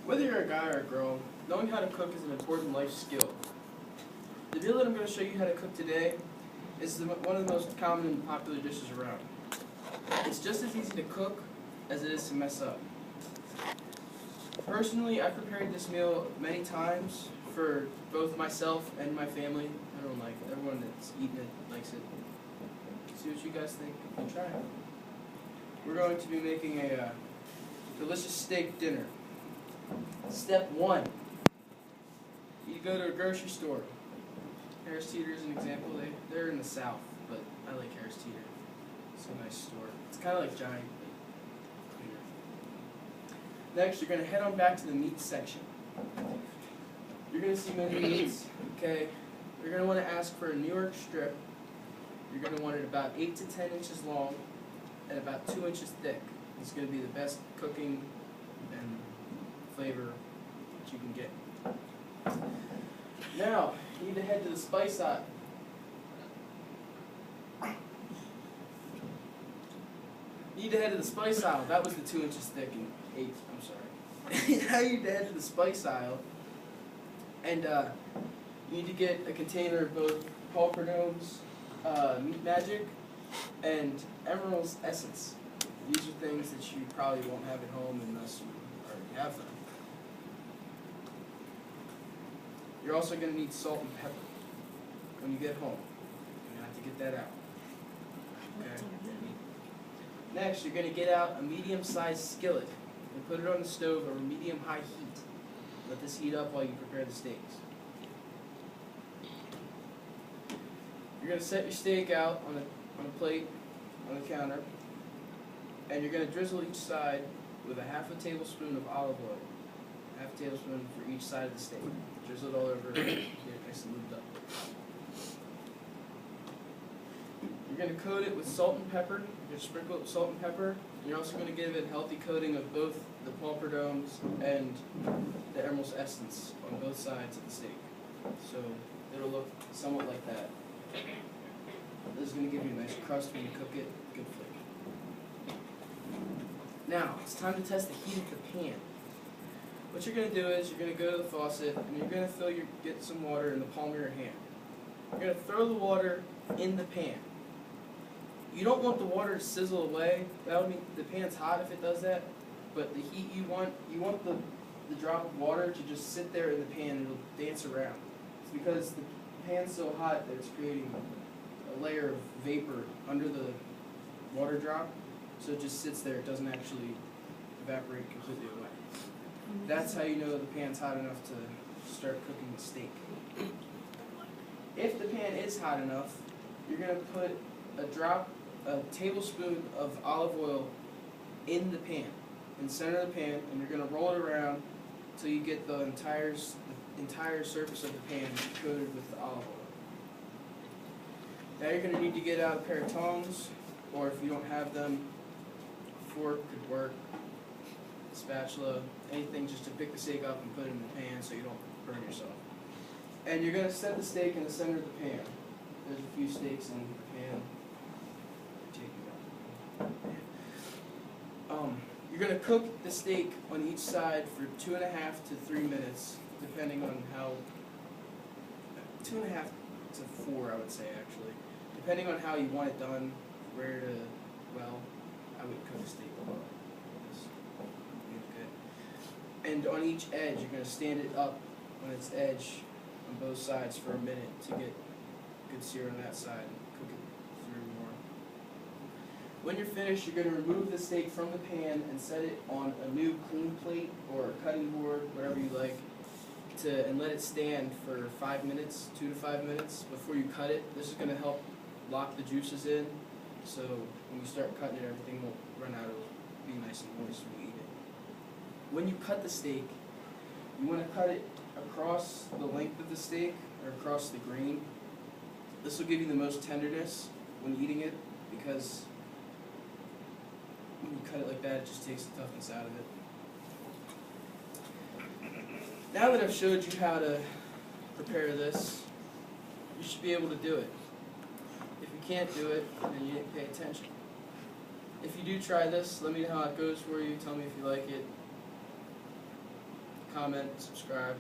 Whether you're a guy or a girl, knowing how to cook is an important life skill. The meal that I'm going to show you how to cook today is one of the most common and popular dishes around. It's just as easy to cook as it is to mess up. Personally, I've prepared this meal many times for both myself and my family. Everyone that's eaten it likes it. See what you guys think. We'll try it. We're going to be making a delicious steak dinner. Step 1. You go to a grocery store. Harris Teeter is an example. They're in the South, but I like Harris Teeter. It's a nice store. It's kind of like Giant, but cleaner. Next, you're going to head on back to the meat section. You're going to see many meats. Okay. You're going to want to ask for a New York strip. You're going to want it about 8 to 10 inches long and about 2 inches thick. It's going to be the best cooking and flavor that you can get. Now, you need to head to the spice aisle. That was the 2 inches thick and 8, I'm sorry. Now you need to head to the spice aisle, and you need to get a container of both Paul Prud'homme's Meat Magic and Emerald's Essence. These are things that you probably won't have at home unless you already have them. You're also going to need salt and pepper when you get home. You're going to have to get that out. Okay. Next, you're going to get out a medium-sized skillet and put it on the stove over medium-high heat. Let this heat up while you prepare the steaks. You're going to set your steak out on a plate on the counter, and you're going to drizzle each side with a half a tablespoon of olive oil. Half a tablespoon for each side of the steak. Drizzle it all over, get it nice and lubed up. You're going to coat it with salt and pepper. You're going to sprinkle it with salt and pepper. You're also going to give it a healthy coating of both the Paul Prud'homme's and the Emerald's Essence on both sides of the steak. So it'll look somewhat like that. This is going to give you a nice crust when you cook it. Good flavor. Now, it's time to test the heat of the pan. What you're going to do is you're going to go to the faucet and you're going to get some water in the palm of your hand. You're going to throw the water in the pan. You don't want the water to sizzle away. That would mean the pan's hot if it does that. But the heat you want the drop of water to just sit there in the pan and it'll dance around. It's because the pan's so hot that it's creating a layer of vapor under the water drop. So it just sits there. It doesn't actually evaporate completely away. That's how you know the pan's hot enough to start cooking the steak. If the pan is hot enough, you're going to put a tablespoon of olive oil in the pan, in the center of the pan, and you're going to roll it around until you get the entire surface of the pan coated with the olive oil. Now you're going to need to get out a pair of tongs, or if you don't have them, a fork could work, a spatula, anything just to pick the steak up and put it in the pan so you don't burn yourself. And you're going to set the steak in the center of the pan. There's a few steaks in the pan. You're going to cook the steak on each side for 2.5 to 3 minutes, depending on how, 2.5 to 4 I would say actually, depending on how you want it done, rare to well, I would cook a steak well. Okay. And on each edge, you're going to stand it up on its edge on both sides for a minute to get good sear on that side and cook it through more. When you're finished, you're going to remove the steak from the pan and set it on a new clean plate or a cutting board, whatever you like, and let it stand for 5 minutes, 2 to 5 minutes before you cut it. This is going to help lock the juices in, so when you start cutting it, everything won't run out. It'll be nice and moist when you eat it. When you cut the steak, you want to cut it across the length of the steak or across the grain. This will give you the most tenderness when eating it, because when you cut it like that, it just takes the toughness out of it. Now that I've showed you how to prepare this, you should be able to do it. If you can't do it, then you didn't pay attention. If you do try this, let me know how it goes for you. Tell me if you like it. comment, subscribe.